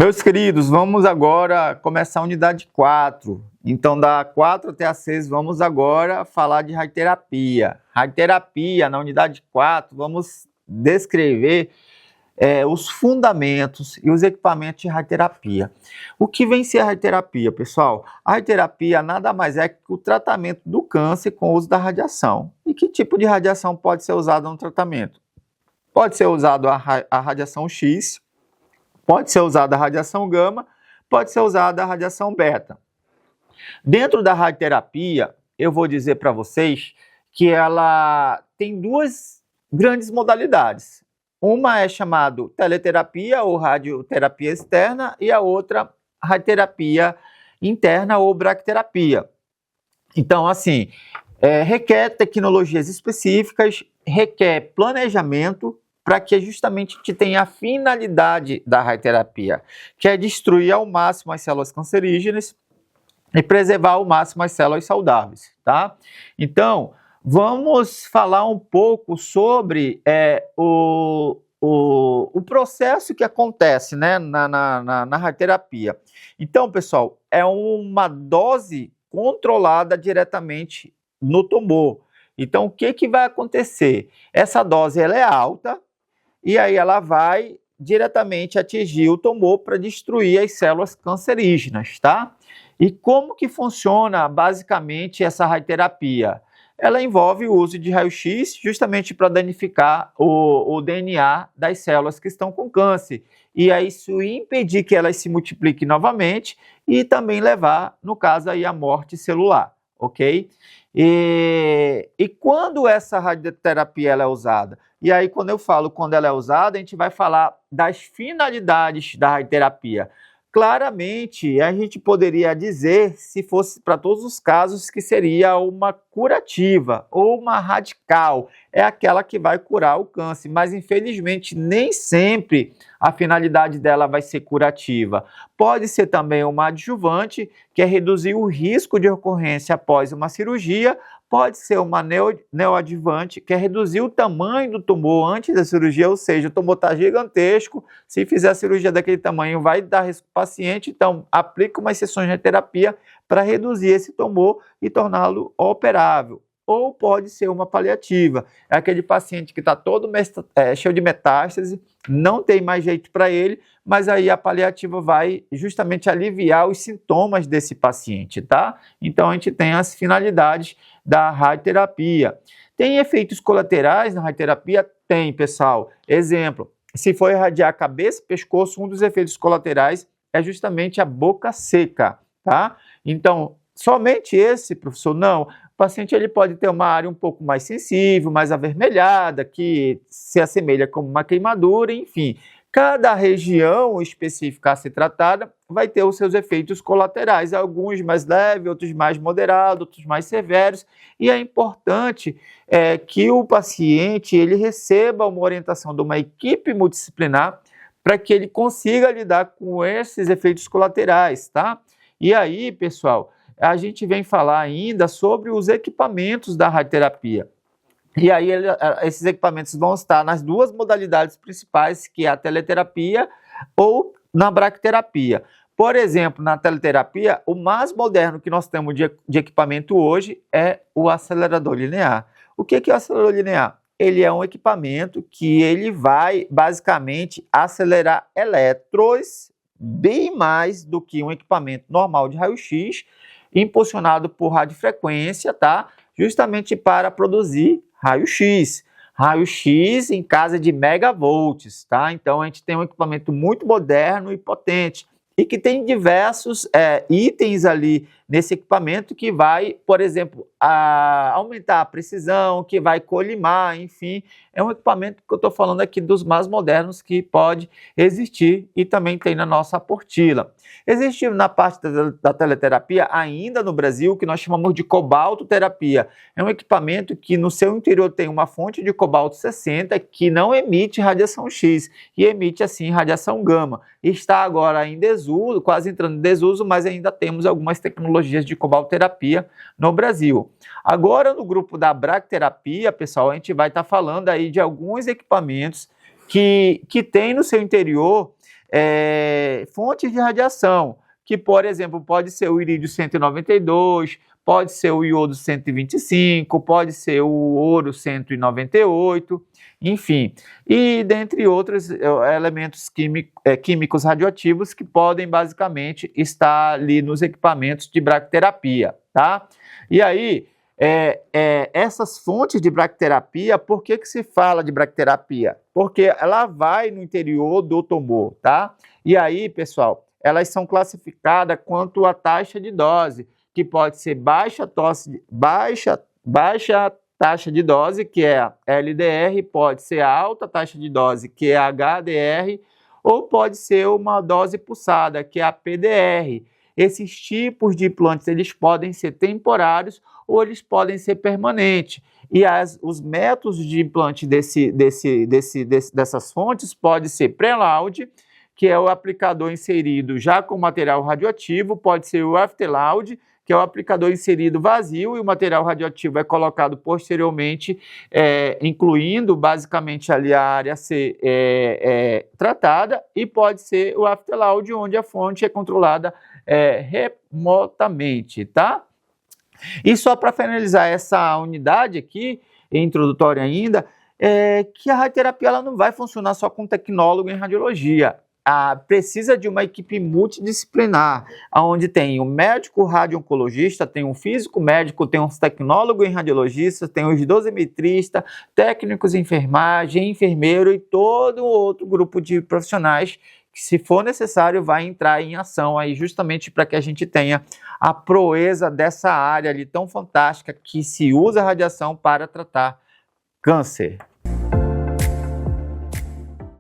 Meus queridos, vamos agora começar a unidade 4. Então, da 4 até a 6, vamos agora falar de radioterapia. Radioterapia, na unidade 4, vamos descrever os fundamentos e os equipamentos de radioterapia. O que vem ser a radioterapia, pessoal? A radioterapia nada mais é que o tratamento do câncer com o uso da radiação. E que tipo de radiação pode ser usada no tratamento? Pode ser usado a radiação X, pode ser usada a radiação gama, pode ser usada a radiação beta. Dentro da radioterapia, eu vou dizer para vocês que ela tem duas grandes modalidades. Uma é chamada teleterapia ou radioterapia externa e a outra radioterapia interna ou bracterapia. Então, assim, requer tecnologias específicas, requer planejamento, para que justamente a gente tenha a finalidade da radioterapia, que é destruir ao máximo as células cancerígenas e preservar ao máximo as células saudáveis, tá? Então, vamos falar um pouco sobre o processo que acontece, né, na radioterapia. Então, pessoal, é uma dose controlada diretamente no tumor. Então, o que vai acontecer? Essa dose ela é alta, e aí ela vai diretamente atingir o tumor para destruir as células cancerígenas, tá? E como que funciona basicamente essa radioterapia? Ela envolve o uso de raio-x justamente para danificar o DNA das células que estão com câncer. E aí isso impedir que elas se multipliquem novamente e também levar, no caso aí, à morte celular, ok? E quando essa radioterapia ela é usada? E aí, quando eu falo quando ela é usada, a gente vai falar das finalidades da radioterapia. Claramente, a gente poderia dizer, se fosse para todos os casos, que seria uma curativa ou uma radical. É aquela que vai curar o câncer, mas infelizmente nem sempre a finalidade dela vai ser curativa. Pode ser também uma adjuvante, que é reduzir o risco de ocorrência após uma cirurgia. Pode ser uma neoadjuvante, que é reduzir o tamanho do tumor antes da cirurgia, ou seja, o tumor está gigantesco, se fizer a cirurgia daquele tamanho vai dar risco para o paciente, então aplica umas sessões de terapia para reduzir esse tumor e torná-lo operável. Ou pode ser uma paliativa, é aquele paciente que está todo cheio de metástase, não tem mais jeito para ele, mas aí a paliativa vai justamente aliviar os sintomas desse paciente, tá? Então a gente tem as finalidades da radioterapia. Tem efeitos colaterais na radioterapia? Tem, pessoal. Exemplo, se for irradiar cabeça e pescoço, um dos efeitos colaterais é justamente a boca seca, tá? Então, somente esse, professor, não. O paciente ele pode ter uma área um pouco mais sensível, mais avermelhada, que se assemelha como uma queimadura, enfim. Cada região específica a ser tratada vai ter os seus efeitos colaterais, alguns mais leves, outros mais moderados, outros mais severos, e é importante que o paciente ele receba uma orientação de uma equipe multidisciplinar para que ele consiga lidar com esses efeitos colaterais, tá? E aí, pessoal, a gente vem falar ainda sobre os equipamentos da radioterapia. E aí esses equipamentos vão estar nas duas modalidades principais, que é a teleterapia ou na bracterapia. Por exemplo, na teleterapia, o mais moderno que nós temos de equipamento hoje é o acelerador linear. O que é o acelerador linear? Ele é um equipamento que ele vai basicamente acelerar elétrons bem mais do que um equipamento normal de raio-x, impulsionado por radiofrequência, tá? Justamente para produzir raio-x. Raio-x em casa de megavolts, tá? Então a gente tem um equipamento muito moderno e potente e que tem diversos itens ali nesse equipamento que vai, por exemplo, aumentar a precisão, que vai colimar, enfim, é um equipamento que eu estou falando aqui dos mais modernos que pode existir e também tem na nossa apostila. Existe na parte da teleterapia, ainda no Brasil, o que nós chamamos de cobaltoterapia. É um equipamento que no seu interior tem uma fonte de cobalto 60 que não emite radiação X e emite assim radiação gama. Está agora em desuso, quase entrando em desuso, mas ainda temos algumas tecnologias de cobaltoterapia no Brasil. Agora, no grupo da bracterapia, pessoal, a gente vai estar falando aí de alguns equipamentos que tem no seu interior fontes de radiação, que, por exemplo, pode ser o irídio 192, pode ser o iodo 125, pode ser o ouro 198, enfim, e dentre outros elementos químicos radioativos que podem basicamente estar ali nos equipamentos de bracterapia, tá? E aí, essas fontes de bracterapia, por que se fala de bracterapia? Porque ela vai no interior do tumor, tá? E aí, pessoal, elas são classificadas quanto à taxa de dose, que pode ser baixa taxa de dose, que é a LDR, pode ser alta taxa de dose, que é a HDR, ou pode ser uma dose pulsada, que é a PDR. Esses tipos de implantes, eles podem ser temporários ou eles podem ser permanentes. E os métodos de implante dessas fontes pode ser preload, que é o aplicador inserido já com material radioativo, pode ser o afterload, que é o aplicador inserido vazio, e o material radioativo é colocado posteriormente, incluindo basicamente ali a área a ser tratada, e pode ser o afterload, onde a fonte é controlada remotamente, tá? E só para finalizar essa unidade aqui, introdutória ainda, que a radioterapia ela não vai funcionar só com tecnólogo em radiologia. Precisa de uma equipe multidisciplinar, onde tem um médico radio-oncologista, tem um físico médico, tem um tecnólogo em radiologista, tem os dosimetristas, técnicos em enfermagem, enfermeiro e todo outro grupo de profissionais que, se for necessário, vai entrar em ação aí justamente para que a gente tenha a proeza dessa área ali tão fantástica que se usa a radiação para tratar câncer.